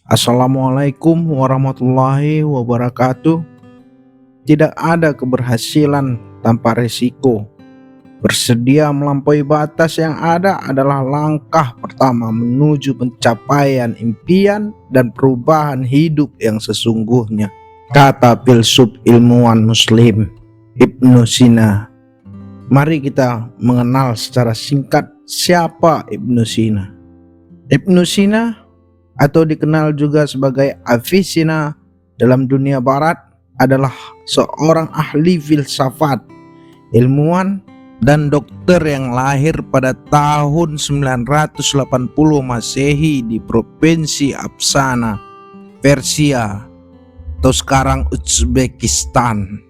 Assalamualaikum warahmatullahi wabarakatuh. Tidak ada keberhasilan tanpa risiko. Bersedia melampaui batas yang ada adalah langkah pertama menuju pencapaian impian dan perubahan hidup yang sesungguhnya, kata filsuf ilmuwan Muslim Ibnu Sina. Mari kita mengenal secara singkat siapa Ibnu Sina. Ibnu Sina, atau dikenal juga sebagai Avicenna dalam dunia barat, adalah seorang ahli filsafat, ilmuwan, dan dokter yang lahir pada tahun 980 Masehi di provinsi Apsana, Persia, atau sekarang Uzbekistan.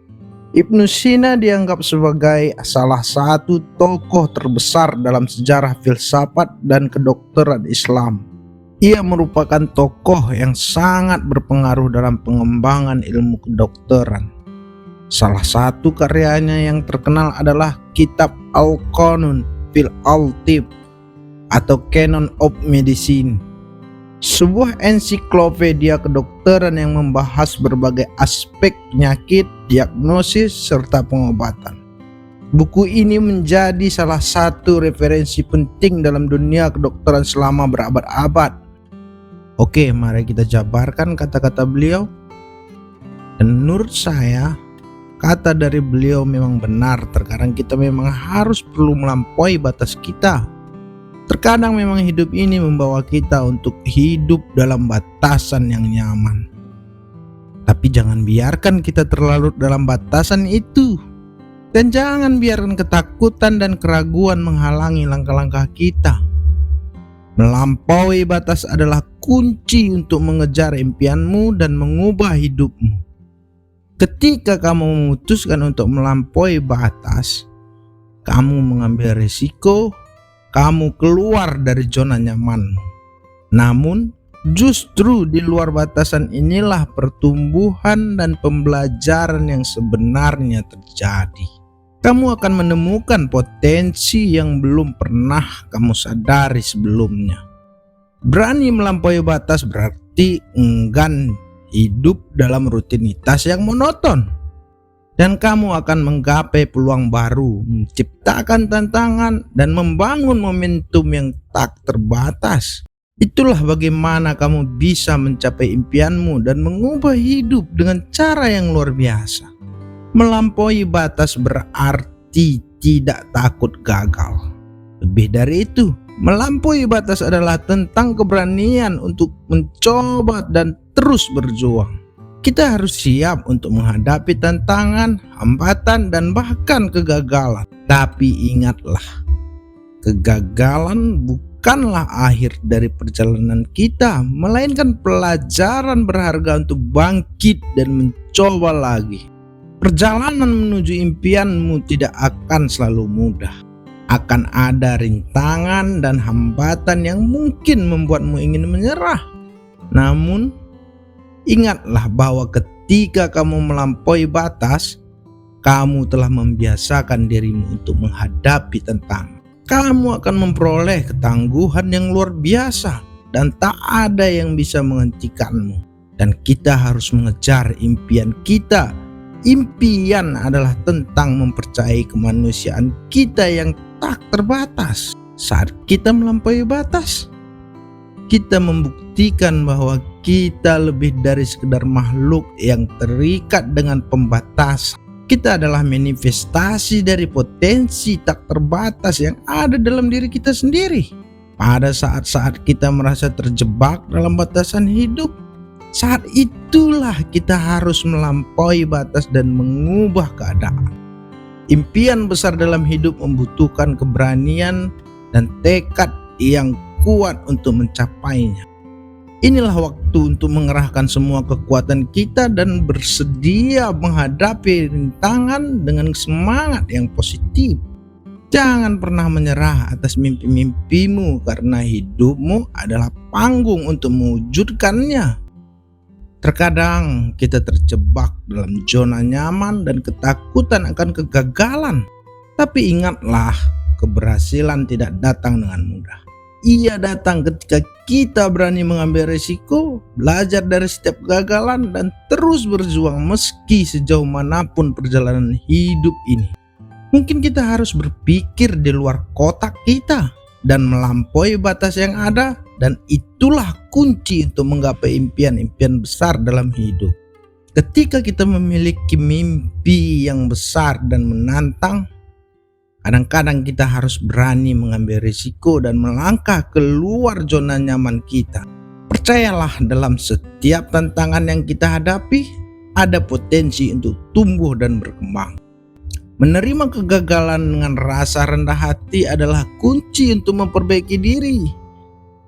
Ibnu Sina dianggap sebagai salah satu tokoh terbesar dalam sejarah filsafat dan kedokteran Islam. Ia merupakan tokoh yang sangat berpengaruh dalam pengembangan ilmu kedokteran. Salah satu karyanya yang terkenal adalah Kitab Al-Qanun fil Al-Tib atau Canon of Medicine, sebuah ensiklopedia kedokteran yang membahas berbagai aspek penyakit, diagnosis, serta pengobatan. Buku ini menjadi salah satu referensi penting dalam dunia kedokteran selama berabad-abad. Oke, mari kita jabarkan kata-kata beliau. Dan menurut saya, kata dari beliau memang benar. Terkadang kita memang harus perlu melampaui batas kita. Terkadang memang hidup ini membawa kita untuk hidup dalam batasan yang nyaman. Tapi jangan biarkan kita terlarut dalam batasan itu. Dan jangan biarkan ketakutan dan keraguan menghalangi langkah-langkah kita. Melampaui batas adalah kunci untuk mengejar impianmu dan mengubah hidupmu. Ketika kamu memutuskan untuk melampaui batas, kamu mengambil risiko, kamu keluar dari zona nyamanmu. Namun, justru di luar batasan inilah pertumbuhan dan pembelajaran yang sebenarnya terjadi. Kamu akan menemukan potensi yang belum pernah kamu sadari sebelumnya. Berani melampaui batas berarti enggan hidup dalam rutinitas yang monoton. Dan kamu akan menggapai peluang baru, menciptakan tantangan, dan membangun momentum yang tak terbatas. Itulah bagaimana kamu bisa mencapai impianmu dan mengubah hidup dengan cara yang luar biasa. Melampaui batas berarti tidak takut gagal. Lebih dari itu, melampaui batas adalah tentang keberanian untuk mencoba dan terus berjuang. Kita harus siap untuk menghadapi tantangan, hambatan, dan bahkan kegagalan. Tapi ingatlah, kegagalan bukanlah akhir dari perjalanan kita, melainkan pelajaran berharga untuk bangkit dan mencoba lagi. Perjalanan menuju impianmu tidak akan selalu mudah. Akan ada rintangan dan hambatan yang mungkin membuatmu ingin menyerah. Namun, ingatlah bahwa ketika kamu melampaui batas, kamu telah membiasakan dirimu untuk menghadapi tantangan. Kamu akan memperoleh ketangguhan yang luar biasa dan tak ada yang bisa menghentikanmu. Dan kita harus mengejar impian kita. Impian adalah tentang mempercayai kemanusiaan kita yang tak terbatas. Saat kita melampaui batas, kita membuktikan bahwa kita lebih dari sekedar makhluk yang terikat dengan pembatas. Kita adalah manifestasi dari potensi tak terbatas yang ada dalam diri kita sendiri. Pada saat-saat kita merasa terjebak dalam batasan hidup, saat itulah kita harus melampaui batas dan mengubah keadaan. Impian besar dalam hidup membutuhkan keberanian dan tekad yang kuat untuk mencapainya. Inilah waktu untuk mengerahkan semua kekuatan kita dan bersedia menghadapi rintangan dengan semangat yang positif. Jangan pernah menyerah atas mimpi-mimpimu, karena hidupmu adalah panggung untuk mewujudkannya. Terkadang kita terjebak dalam zona nyaman dan ketakutan akan kegagalan. Tapi ingatlah, keberhasilan tidak datang dengan mudah. Ia datang ketika kita berani mengambil risiko, belajar dari setiap kegagalan, dan terus berjuang meski sejauh manapun perjalanan hidup ini. Mungkin kita harus berpikir di luar kotak kita dan melampaui batas yang ada, dan itulah kunci untuk menggapai impian-impian besar dalam hidup. Ketika kita memiliki mimpi yang besar dan menantang, kadang-kadang kita harus berani mengambil risiko dan melangkah keluar zona nyaman kita. Percayalah, dalam setiap tantangan yang kita hadapi, ada potensi untuk tumbuh dan berkembang. Menerima kegagalan dengan rasa rendah hati adalah kunci untuk memperbaiki diri.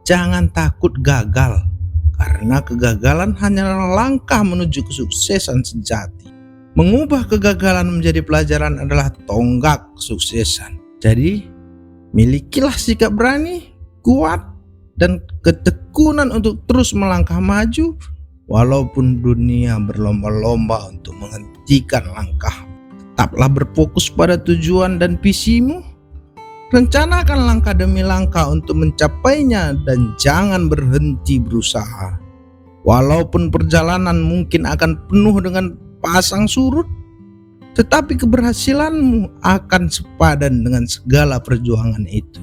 Jangan takut gagal, karena kegagalan hanyalah langkah menuju kesuksesan sejati. Mengubah kegagalan menjadi pelajaran adalah tonggak kesuksesan. Jadi, milikilah sikap berani, kuat, dan ketekunan untuk terus melangkah maju, walaupun dunia berlomba-lomba untuk menghentikan langkah. Tetaplah berfokus pada tujuan dan visimu. Rencanakan langkah demi langkah untuk mencapainya dan jangan berhenti berusaha. Walaupun perjalanan mungkin akan penuh dengan pasang surut, tetapi keberhasilanmu akan sepadan dengan segala perjuangan itu.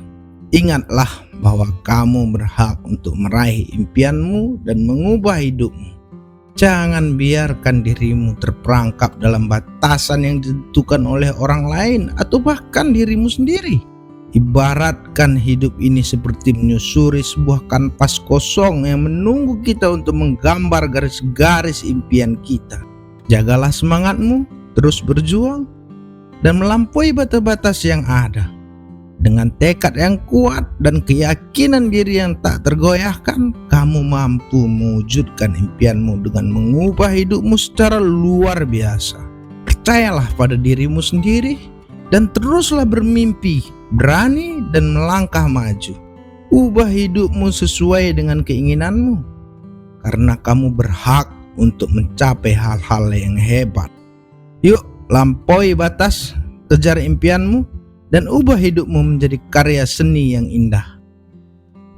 Ingatlah bahwa kamu berhak untuk meraih impianmu dan mengubah hidupmu. Jangan biarkan dirimu terperangkap dalam batasan yang ditentukan oleh orang lain atau bahkan dirimu sendiri. Ibaratkan hidup ini seperti menyusuri sebuah kanvas kosong yang menunggu kita untuk menggambar garis-garis impian kita. Jagalah semangatmu, terus berjuang, dan melampaui batas-batas yang ada. Dengan tekad yang kuat dan keyakinan diri yang tak tergoyahkan, kamu mampu mewujudkan impianmu dengan mengubah hidupmu secara luar biasa. Percayalah pada dirimu sendiri dan teruslah bermimpi, berani, dan melangkah maju. Ubah hidupmu sesuai dengan keinginanmu, karena kamu berhak untuk mencapai hal-hal yang hebat. Yuk, lampaui batas, kejar impianmu, dan ubah hidupmu menjadi karya seni yang indah.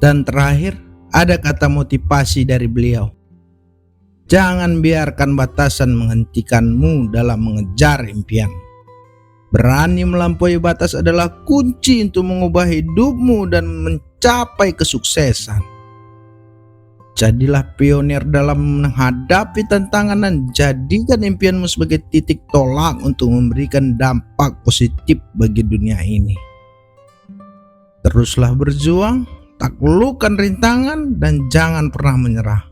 Dan terakhir, ada kata motivasi dari beliau. Jangan biarkan batasan menghentikanmu dalam mengejar impian. Berani melampaui batas adalah kunci untuk mengubah hidupmu dan mencapai kesuksesan. Jadilah pionir dalam menghadapi tantangan dan jadikan impianmu sebagai titik tolak untuk memberikan dampak positif bagi dunia ini. Teruslah berjuang, taklukkan rintangan, dan jangan pernah menyerah.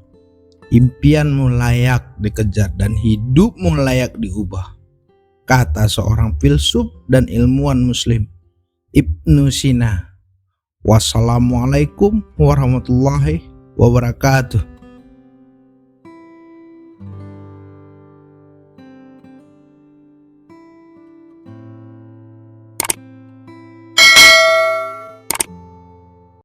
Impianmu layak dikejar dan hidupmu layak diubah, kata seorang filsuf dan ilmuwan muslim, Ibnu Sina. Wassalamualaikum warahmatullahi wabarakatuh.